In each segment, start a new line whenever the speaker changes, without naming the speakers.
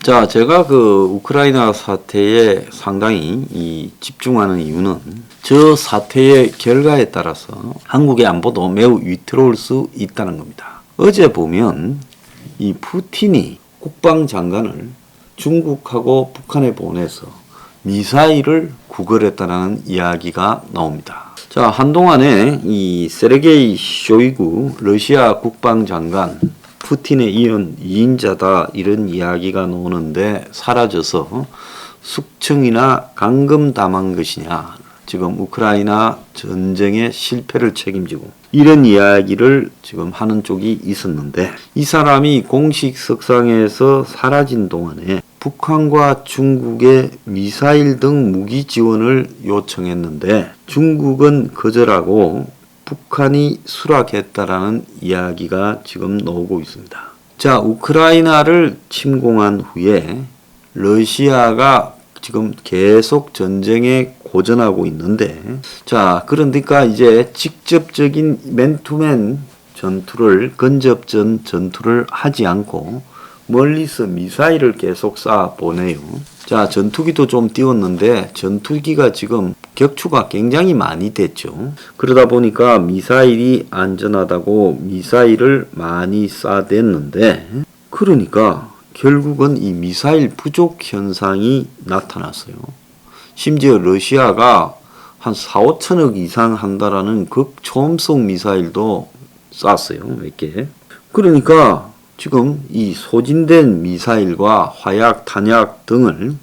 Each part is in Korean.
자, 제가 우크라이나 사태에 상당히 집중하는 이유는 저 사태의 결과에 따라서 한국의 안보도 매우 위태로울 수 있다는 겁니다. 어제 보면 이 푸틴이 국방장관을 중국하고 북한에 보내서 미사일을 구걸했다는 이야기가 나옵니다. 자, 한동안에 이 세르게이 쇼이구 러시아 국방장관 푸틴에 이은 2인자다 이런 이야기가 나오는데 사라져서 숙청이나 감금당한 것이냐, 지금 우크라이나 전쟁의 실패를 책임지고 이런 이야기를 지금 하는 쪽이 있었는데, 이 사람이 공식 석상에서 사라진 동안에 북한과 중국의 미사일 등 무기 지원을 요청했는데 중국은 거절하고 북한이 수락했다라는 이야기가 지금 나오고 있습니다. 자, 우크라이나를 침공한 후에 러시아가 지금 계속 전쟁에 고전하고 있는데, 자, 그러니까 이제 직접적인 맨투맨 전투를, 근접전 전투를 하지 않고 멀리서 미사일을 계속 쏴 보내요. 자, 전투기도 좀 띄웠는데 전투기가 지금 격추가 굉장히 많이 됐죠. 그러다 보니까 미사일이 안전하다고 미사일을 많이 쏴댔는데, 그러니까 결국은 이 미사일 부족 현상이 나타났어요. 심지어 러시아가 한 4, 5천억 이상 한다라는 극초음속 미사일도 쐈어요. 몇 개. 그러니까 지금 이 소진된 미사일과 화약, 탄약 등을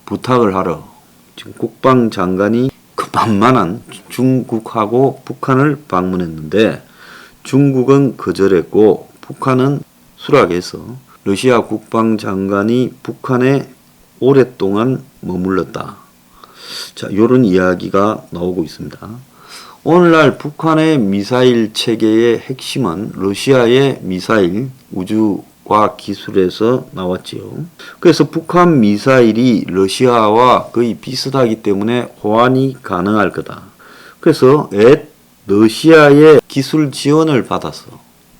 부탁을 하러 지금 국방장관이 그 만만한 중국하고 북한을 방문했는데 중국은 거절했고 북한은 수락해서 러시아 국방장관이 북한에 오랫동안 머물렀다. 자, 요런 이야기가 나오고 있습니다. 오늘날 북한의 미사일 체계의 핵심은 러시아의 미사일 우주과 기술에서 나왔지요. 그래서 북한 미사일이 러시아와 거의 비슷하기 때문에 호환이 가능할 거다. 그래서 러시아의 기술 지원을 받아서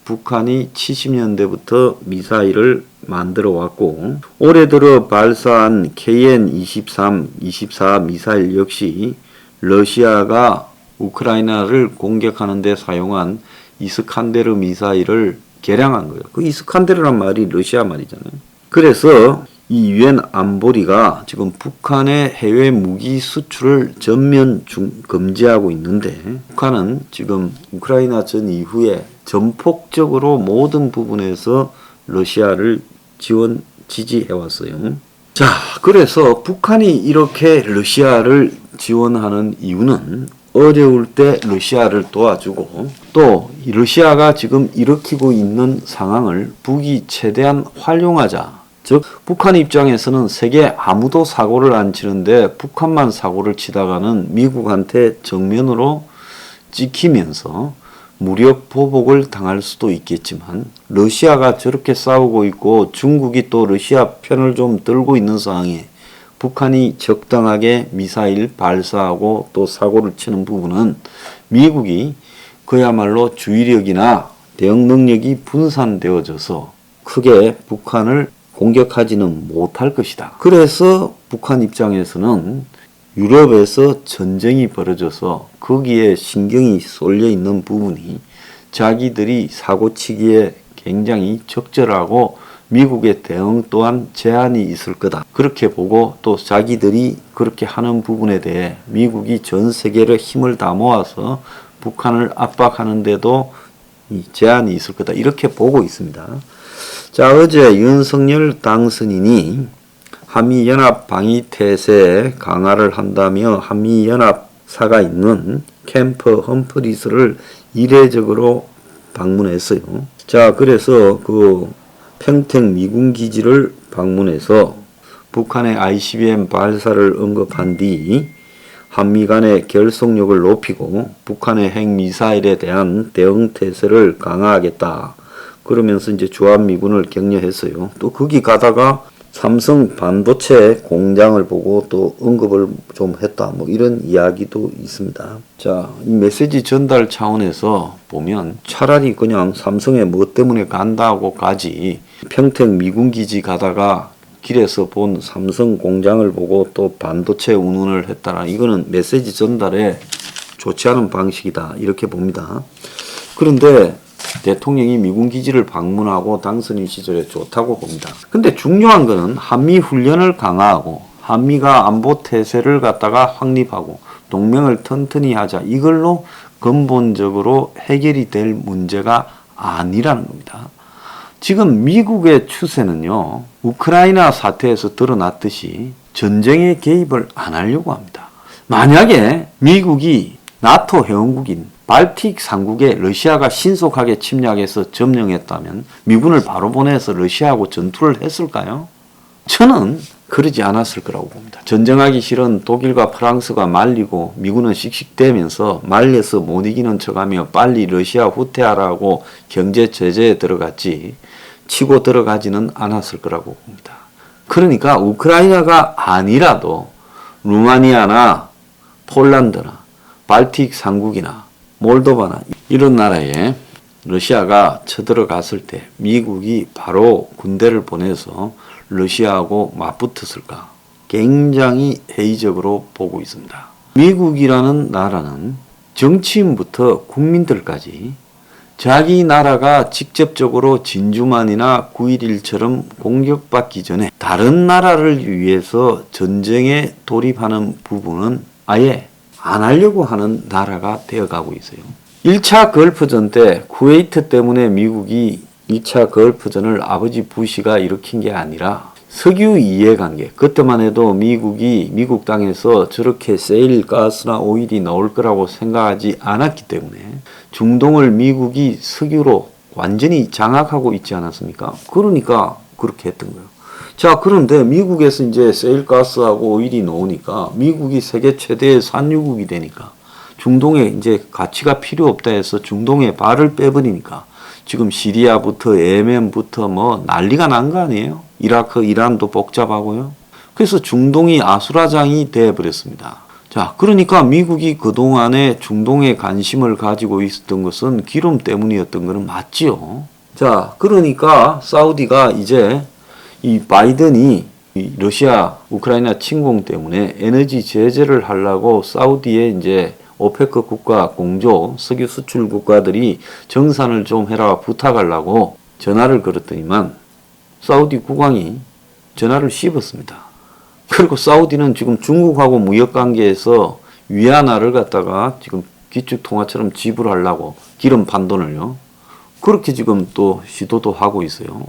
북한이 70년대부터 미사일을 만들어 왔고, 올해 들어 발사한 KN-23, 24 미사일 역시 러시아가 우크라이나를 공격하는 데 사용한 이스칸데르 미사일을 개량한 거예요. 그 이스칸데르란 말이 러시아 말이잖아요. 그래서 이 유엔 안보리가 지금 북한의 해외 무기 수출을 전면 금지하고 있는데, 북한은 지금 우크라이나 전 이후에 전폭적으로 모든 부분에서 러시아를 지지해왔어요. 자, 그래서 북한이 이렇게 러시아를 지원하는 이유는 어려울 때 러시아를 도와주고, 또 러시아가 지금 일으키고 있는 상황을 북이 최대한 활용하자. 즉, 북한 입장에서는 세계 아무도 사고를 안 치는데 북한만 사고를 치다가는 미국한테 정면으로 찍히면서 무력 보복을 당할 수도 있겠지만, 러시아가 저렇게 싸우고 있고 중국이 또 러시아 편을 좀 들고 있는 상황에 북한이 적당하게 미사일 발사하고 또 사고를 치는 부분은 미국이 그야말로 주의력이나 대응 능력이 분산되어져서 크게 북한을 공격하지는 못할 것이다. 그래서 북한 입장에서는 유럽에서 전쟁이 벌어져서 거기에 신경이 쏠려 있는 부분이 자기들이 사고치기에 굉장히 적절하고 미국의 대응 또한 제한이 있을 거다. 그렇게 보고 또 자기들이 그렇게 하는 부분에 대해 미국이 전 세계를 힘을 다 모아서 북한을 압박하는데도 제한이 있을 거다. 이렇게 보고 있습니다. 자, 어제 윤석열 당선인이 한미연합 방위태세 강화를 한다며 한미연합사가 있는 캠프 험프리스를 이례적으로 방문했어요. 자, 그래서 평택 미군기지를 방문해서 북한의 ICBM 발사를 언급한 뒤 한미 간의 결속력을 높이고 북한의 핵미사일에 대한 대응태세를 강화하겠다. 그러면서 이제 주한미군을 격려했어요. 또 거기 가다가 삼성 반도체 공장을 보고 또 언급을 좀 했다. 뭐 이런 이야기도 있습니다. 자, 이 메시지 전달 차원에서 보면 차라리 그냥 삼성에 뭐 때문에 간다고 가지 평택 미군기지 가다가 길에서 본 삼성 공장을 보고 또 반도체 운운을 했다라. 이거는 메시지 전달에 좋지 않은 방식이다. 이렇게 봅니다. 그런데 대통령이 미군 기지를 방문하고 당선인 시절에 좋다고 봅니다. 근데 중요한 거는 한미 훈련을 강화하고 한미가 안보 태세를 갖다가 확립하고 동맹을 튼튼히 하자. 이걸로 근본적으로 해결이 될 문제가 아니라는 겁니다. 지금 미국의 추세는요, 우크라이나 사태에서 드러났듯이 전쟁에 개입을 안 하려고 합니다. 만약에 미국이 나토 회원국인 발틱 3국에 러시아가 신속하게 침략해서 점령했다면 미군을 바로 보내서 러시아하고 전투를 했을까요? 저는 그러지 않았을 거라고 봅니다. 전쟁하기 싫은 독일과 프랑스가 말리고 미군은 씩씩대면서 말려서 못 이기는 척하며 빨리 러시아 후퇴하라고 경제 제재에 들어갔지 치고 들어가지는 않았을 거라고 봅니다. 그러니까 우크라이나가 아니라도 루마니아나 폴란드나 발틱 3국이나 몰도바나 이런 나라에 러시아가 쳐들어갔을 때 미국이 바로 군대를 보내서 러시아하고 맞붙었을까? 굉장히 회의적으로 보고 있습니다. 미국이라는 나라는 정치인부터 국민들까지 자기 나라가 직접적으로 진주만이나 9.11처럼 공격받기 전에 다른 나라를 위해서 전쟁에 돌입하는 부분은 아예 안 하려고 하는 나라가 되어가고 있어요. 1차 걸프전 때 쿠웨이트 때문에 미국이 2차 걸프전을 아버지 부시가 일으킨 게 아니라 석유 이해관계. 그때만 해도 미국이 미국 땅에서 저렇게 세일 가스나 오일이 나올 거라고 생각하지 않았기 때문에 중동을 미국이 석유로 완전히 장악하고 있지 않았습니까? 그러니까 그렇게 했던 거예요. 자, 그런데 미국에서 이제 세일가스하고 오일이 나오니까 미국이 세계 최대의 산유국이 되니까 중동에 이제 가치가 필요 없다 해서 중동에 발을 빼버리니까 지금 시리아부터 예멘부터 뭐 난리가 난 거 아니에요? 이라크, 이란도 복잡하고요. 그래서 중동이 아수라장이 되어버렸습니다. 자, 그러니까 미국이 그동안에 중동에 관심을 가지고 있었던 것은 기름 때문이었던 것은 맞지요. 자, 그러니까 사우디가 이제 이 바이든이 이 러시아 우크라이나 침공 때문에 에너지 제재를 하려고 사우디에 이제 오페크 국가 공조 석유 수출 국가들이 정산을 좀 해라 부탁하려고 전화를 걸었더니만 사우디 국왕이 전화를 씹었습니다. 그리고 사우디는 지금 중국하고 무역관계에서 위안화를 갖다가 지금 기축통화처럼 지불하려고 기름 판돈을요. 그렇게 지금 또 시도도 하고 있어요.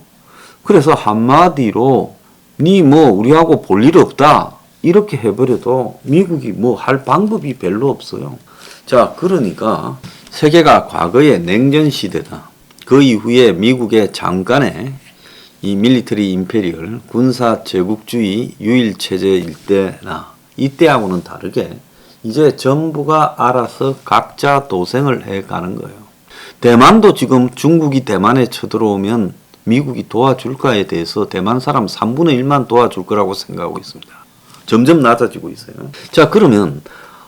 그래서 한마디로 니 뭐 우리하고 볼 일 없다 이렇게 해버려도 미국이 뭐 할 방법이 별로 없어요. 자, 그러니까 세계가 과거의 냉전 시대다. 그 이후에 미국의 잠깐의 이 밀리터리 임페리얼 군사 제국주의 유일 체제일 때나 이때하고는 다르게 이제 전부가 알아서 각자 도생을 해가는 거예요. 대만도 지금 중국이 대만에 쳐들어오면 미국이 도와줄까에 대해서 대만 사람 3분의 1만 도와줄 거라고 생각하고 있습니다. 점점 낮아지고 있어요. 자, 그러면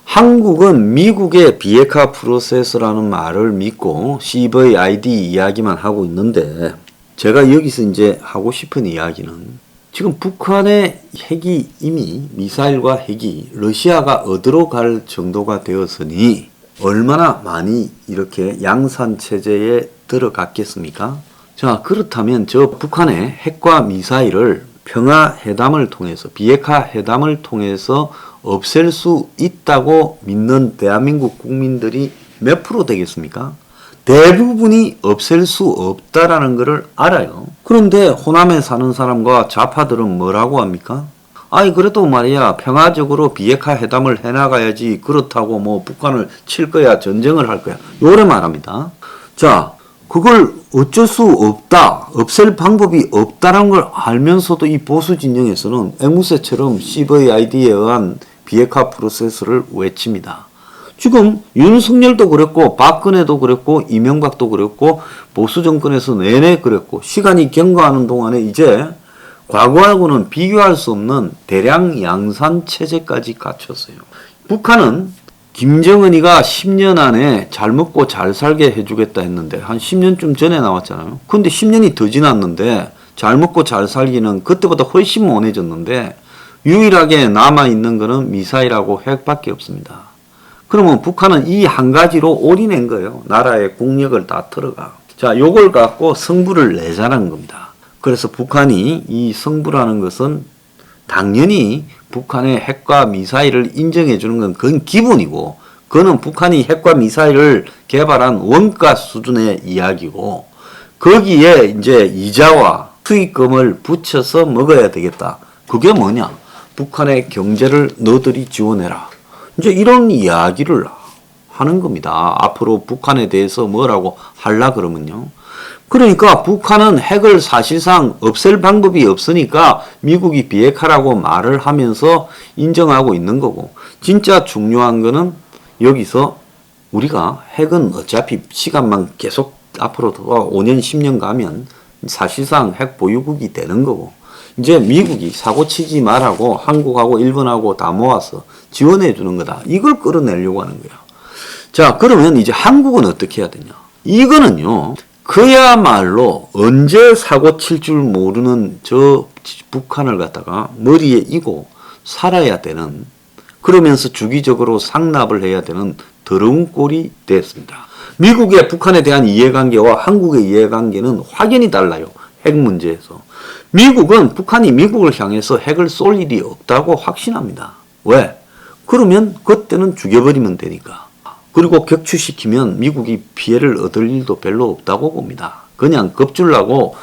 한국은 미국의 비핵화 프로세스라는 말을 믿고 CVID 이야기만 하고 있는데 제가 여기서 이제 하고 싶은 이야기는 지금 북한의 핵이 이미 미사일과 핵이 러시아가 얻으러 갈 정도가 되었으니 얼마나 많이 이렇게 양산 체제에 들어갔겠습니까? 자, 그렇다면 저 북한의 핵과 미사일을 평화회담을 통해서 비핵화 회담을 통해서 없앨 수 있다고 믿는 대한민국 국민들이 몇 프로 되겠습니까? 대부분이 없앨 수 없다라는 것을 알아요. 그런데 호남에 사는 사람과 좌파들은 뭐라고 합니까? 아니 그래도 말이야 평화적으로 비핵화 회담을 해나가야지 그렇다고 뭐 북한을 칠 거야 전쟁을 할 거야 요래 말합니다. 자, 그걸 어쩔 수 없다, 없앨 방법이 없다는 걸 알면서도 이 보수 진영에서는 앵무새처럼 CVID에 의한 비핵화 프로세스를 외칩니다. 지금 윤석열도 그랬고 박근혜도 그랬고 이명박도 그랬고 보수 정권에서 내내 그랬고 시간이 경과하는 동안에 이제 과거하고는 비교할 수 없는 대량 양산 체제까지 갖췄어요. 북한은 김정은이가 10년 안에 잘 먹고 잘 살게 해주겠다 했는데 한 10년쯤 전에 나왔잖아요. 근데 10년이 더 지났는데 잘 먹고 잘 살기는 그때보다 훨씬 원해졌는데 유일하게 남아있는 거는 미사일하고 핵밖에 없습니다. 그러면 북한은 이 한 가지로 올인한 거예요. 나라의 국력을 다 털어가. 자, 요걸 갖고 성부를 내자는 겁니다. 그래서 북한이 이 성부라는 것은 당연히 북한의 핵과 미사일을 인정해 주는 건 그건 기본이고, 그거는 북한이 핵과 미사일을 개발한 원가 수준의 이야기고, 거기에 이제 이자와 수익금을 붙여서 먹어야 되겠다. 그게 뭐냐? 북한의 경제를 너들이 지원해라. 이제 이런 이야기를 하는 겁니다. 앞으로 북한에 대해서 뭐라고 하려 그러면요. 그러니까 북한은 핵을 사실상 없앨 방법이 없으니까 미국이 비핵화라고 말을 하면서 인정하고 있는 거고, 진짜 중요한 거는 여기서 우리가 핵은 어차피 시간만 계속 앞으로 더 5년 10년 가면 사실상 핵 보유국이 되는 거고, 이제 미국이 사고 치지 말라고 한국하고 일본하고 다 모아서 지원해 주는 거다. 이걸 끌어내려고 하는 거야. 자, 그러면 이제 한국은 어떻게 해야 되냐? 이거는요, 그야말로 언제 사고 칠 줄 모르는 저 북한을 갖다가 머리에 이고 살아야 되는, 그러면서 주기적으로 상납을 해야 되는 더러운 꼴이 됐습니다. 미국의 북한에 대한 이해관계와 한국의 이해관계는 확연히 달라요. 핵 문제에서. 미국은 북한이 미국을 향해서 핵을 쏠 일이 없다고 확신합니다. 왜? 그러면 그때는 죽여버리면 되니까. 그리고 격추시키면 미국이 피해를 얻을 일도 별로 없다고 봅니다. 그냥 겁주려고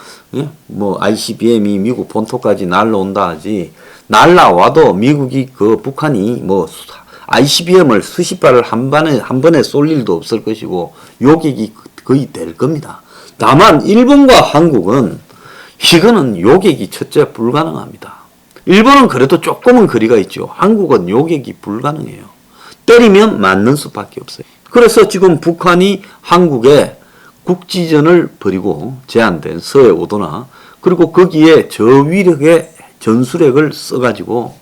뭐 ICBM이 미국 본토까지 날라온다 하지, 날라와도 미국이 그 북한이 뭐 ICBM을 수십 발을 한 번에 쏠 일도 없을 것이고 요격이 거의 될 겁니다. 다만 일본과 한국은 이거는 요격이 첫째 불가능합니다. 일본은 그래도 조금은 거리가 있죠. 한국은 요격이 불가능해요. 때리면 맞는 수밖에 없어요. 그래서 지금 북한이 한국에 국지전을 벌이고 제한된 서해 오도나, 그리고 거기에 저위력의 전술핵을 써가지고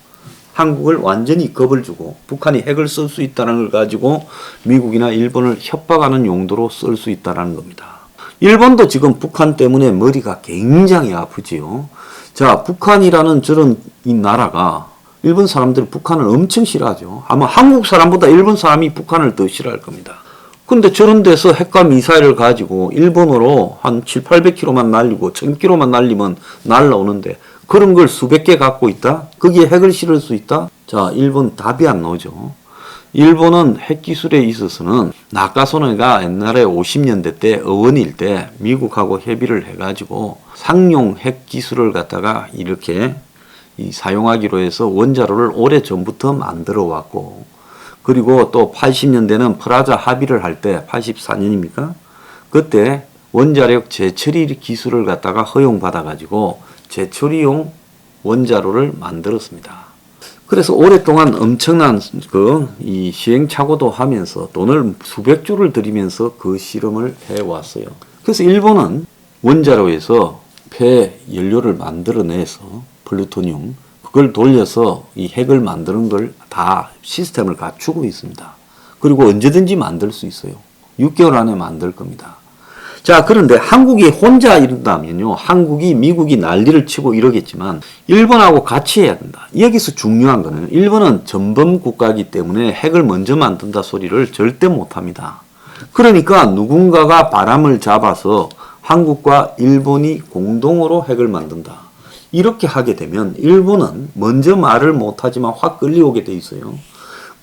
한국을 완전히 겁을 주고 북한이 핵을 쓸 수 있다는 걸 가지고 미국이나 일본을 협박하는 용도로 쓸 수 있다는 겁니다. 일본도 지금 북한 때문에 머리가 굉장히 아프지요. 자, 북한이라는 저런 이 나라가, 일본 사람들은 북한을 엄청 싫어하죠. 아마 한국 사람보다 일본 사람이 북한을 더 싫어할 겁니다. 근데 저런 데서 핵과 미사일을 가지고 일본으로 한 700~800km만 날리고 1000km만 날리면 날라오는데, 그런 걸 수백 개 갖고 있다? 거기에 핵을 실을 수 있다? 자, 일본 답이 안 나오죠. 일본은 핵기술에 있어서는 나카소네가 옛날에 50년대 때 어원일 때 미국하고 협의를 해가지고 상용 핵기술을 갖다가 이렇게 사용하기로 해서 원자로를 오래전부터 만들어 왔고, 그리고 또 80년대는 프라자 합의를 할 때 84년입니까? 그때 원자력 재처리 기술을 갖다가 허용받아 가지고 재처리용 원자로를 만들었습니다. 그래서 오랫동안 엄청난 이 시행착오도 하면서 돈을 수백조를 들이면서 그 실험을 해왔어요. 그래서 일본은 원자로에서 폐 연료를 만들어내서 플루토늄, 그걸 돌려서 이 핵을 만드는 걸 다 시스템을 갖추고 있습니다. 그리고 언제든지 만들 수 있어요. 6개월 안에 만들 겁니다. 자, 그런데 한국이 혼자 이런다면요, 한국이 미국이 난리를 치고 이러겠지만 일본하고 같이 해야 된다. 여기서 중요한 거는 일본은 전범 국가이기 때문에 핵을 먼저 만든다 소리를 절대 못합니다. 그러니까 누군가가 바람을 잡아서 한국과 일본이 공동으로 핵을 만든다. 이렇게 하게 되면 일본은 먼저 말을 못하지만 확 끌려오게 돼 있어요.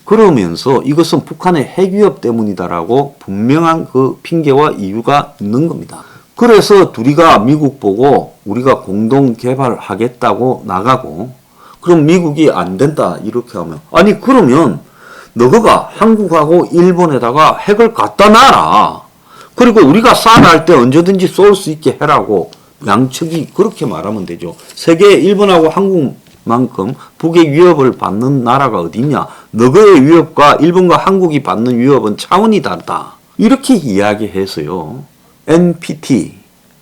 그러면서 이것은 북한의 핵위협 때문이다라고 분명한 그 핑계와 이유가 있는 겁니다. 그래서 둘이가 미국 보고 우리가 공동 개발하겠다고 나가고, 그럼 미국이 안 된다 이렇게 하면, 아니 그러면 너가 한국하고 일본에다가 핵을 갖다 놔라. 그리고 우리가 싸움할 때 언제든지 쏠 수 있게 해라고 양측이 그렇게 말하면 되죠. 세계에 일본하고 한국만큼 북의 위협을 받는 나라가 어디 있냐. 너의 위협과 일본과 한국이 받는 위협은 차원이 다르다. 이렇게 이야기해서요, NPT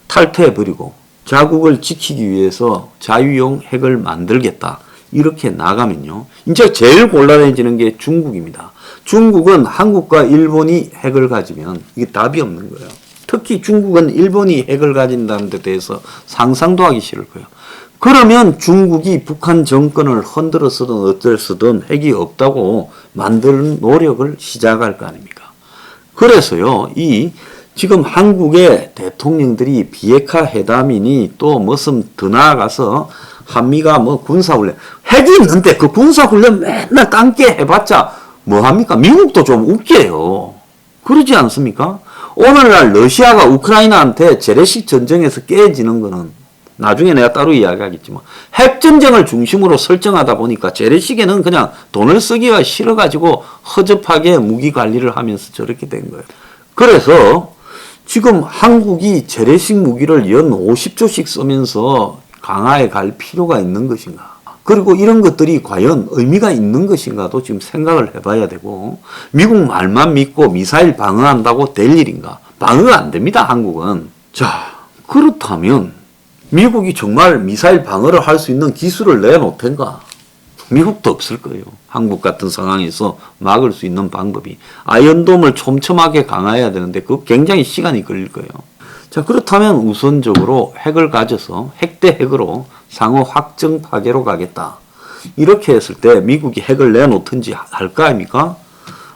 탈퇴해버리고 자국을 지키기 위해서 자유용 핵을 만들겠다. 이렇게 나가면요, 이제 제일 곤란해지는 게 중국입니다. 중국은 한국과 일본이 핵을 가지면 이게 답이 없는 거예요. 특히 중국은 일본이 핵을 가진다는 데 대해서 상상도 하기 싫을 거예요. 그러면 중국이 북한 정권을 흔들어 쓰든 어쩔 쓰든 핵이 없다고 만드는 노력을 시작할 거 아닙니까? 그래서요, 지금 한국의 대통령들이 비핵화 회담이니 또 무슨 더 나아가서 한미가 뭐 군사훈련, 핵이 있는데 그 군사훈련 맨날 딴게 해봤자 뭐합니까? 미국도 좀 웃겨요. 그러지 않습니까? 오늘날 러시아가 우크라이나한테 재래식 전쟁에서 깨지는 거는 나중에 내가 따로 이야기하겠지만 핵전쟁을 중심으로 설정하다 보니까 재래식에는 그냥 돈을 쓰기가 싫어가지고 허접하게 무기 관리를 하면서 저렇게 된 거예요. 그래서 지금 한국이 재래식 무기를 연 50조씩 쓰면서 강화해 갈 필요가 있는 것인가? 그리고 이런 것들이 과연 의미가 있는 것인가도 지금 생각을 해봐야 되고, 미국 말만 믿고 미사일 방어한다고 될 일인가? 방어가 안 됩니다, 한국은. 자, 그렇다면 미국이 정말 미사일 방어를 할 수 있는 기술을 내놓을 텐가? 미국도 없을 거예요. 한국 같은 상황에서 막을 수 있는 방법이. 아이언돔을 촘촘하게 강화해야 되는데 그 굉장히 시간이 걸릴 거예요. 자, 그렇다면 우선적으로 핵을 가져서 핵 대 핵으로 상호 확정 파괴로 가겠다. 이렇게 했을 때 미국이 핵을 내놓든지 할 거 아닙니까?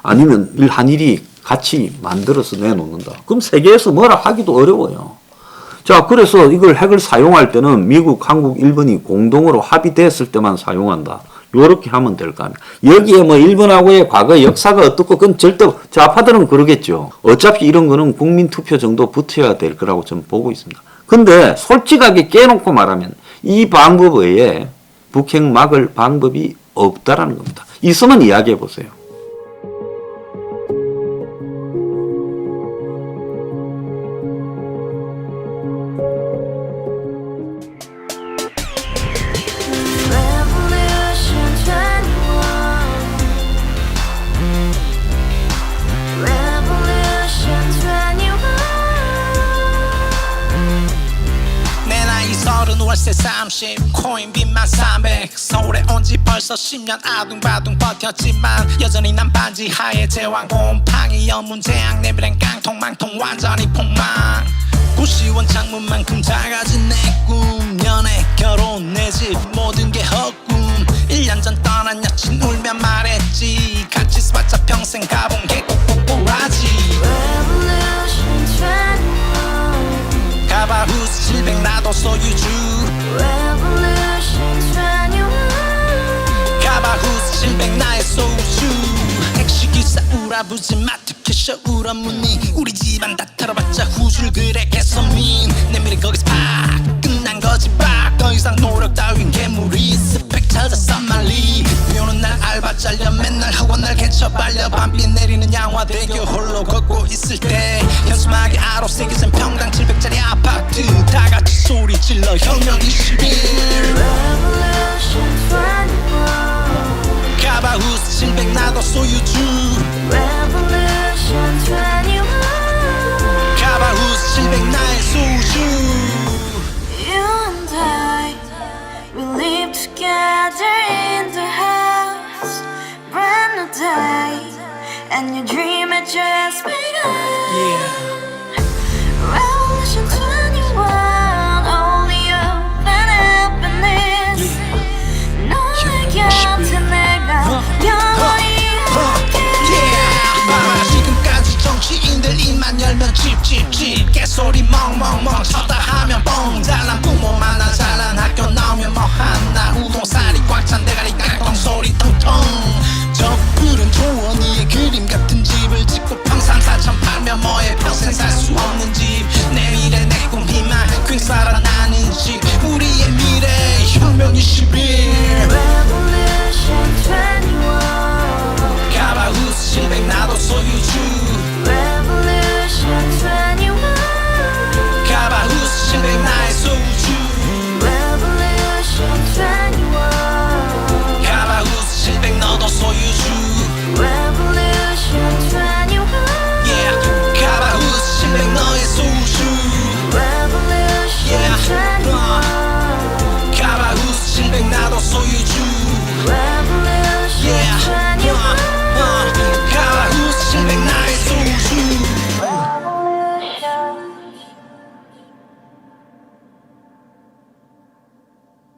아니면 한일이 같이 만들어서 내놓는다. 그럼 세계에서 뭐라 하기도 어려워요. 자, 그래서 이걸 핵을 사용할 때는 미국, 한국, 일본이 공동으로 합의됐을 때만 사용한다. 요렇게 하면 될 거 아닙니까? 여기에 뭐 일본하고의 과거 역사가 어떻고 그건 절대 좌파들은 그러겠죠. 어차피 이런 거는 국민투표 정도 붙어야 될 거라고 저는 보고 있습니다. 근데 솔직하게 깨놓고 말하면 이 방법 외에 북핵 막을 방법이 없다라는 겁니다. 있으면 이야기해 보세요.
월세 30 코인빚만 300 서울에 온 지 벌써 10년 아둥바둥 버텼지만 여전히 난 반지 하에 제왕 곰팡이 연문제약 내비랑 깡통망통 완전히 폭망 고시원 창문만큼 작아진 내 꿈 연애 결혼 내 집 모든 게 헛꿈 1년 전 떠난 여친 울며 말했지 같이 써봤자 평생 가본 게 꼭꼭꼭하지 가바후스 700 나도 소유주 가바후스 700 나의 소주 핵시기사 우라부지 마트캐셔 울어무니 우리 집안 다 털어봤자 후줄 그래 개선민 내 미래 거기서 팍 끝난 거지 팍 더 이상 노력 따윈 괴물이 스펙 찾아서 말리 비오는 날 알바 잘려 맨날 학원 날 개쳐 발려 밤비 내리는 양화대교 홀로 걷고 있을 때 현수막에 아로 새겨진 평당 700짜리 아파트 다같이 소리 질러 혁명 21 가바후스 700 나도 소유주 가바후스 700 나의 소주
live together in the house, brand new day, and your dream had just begun.
Yeah.
Revolution 21.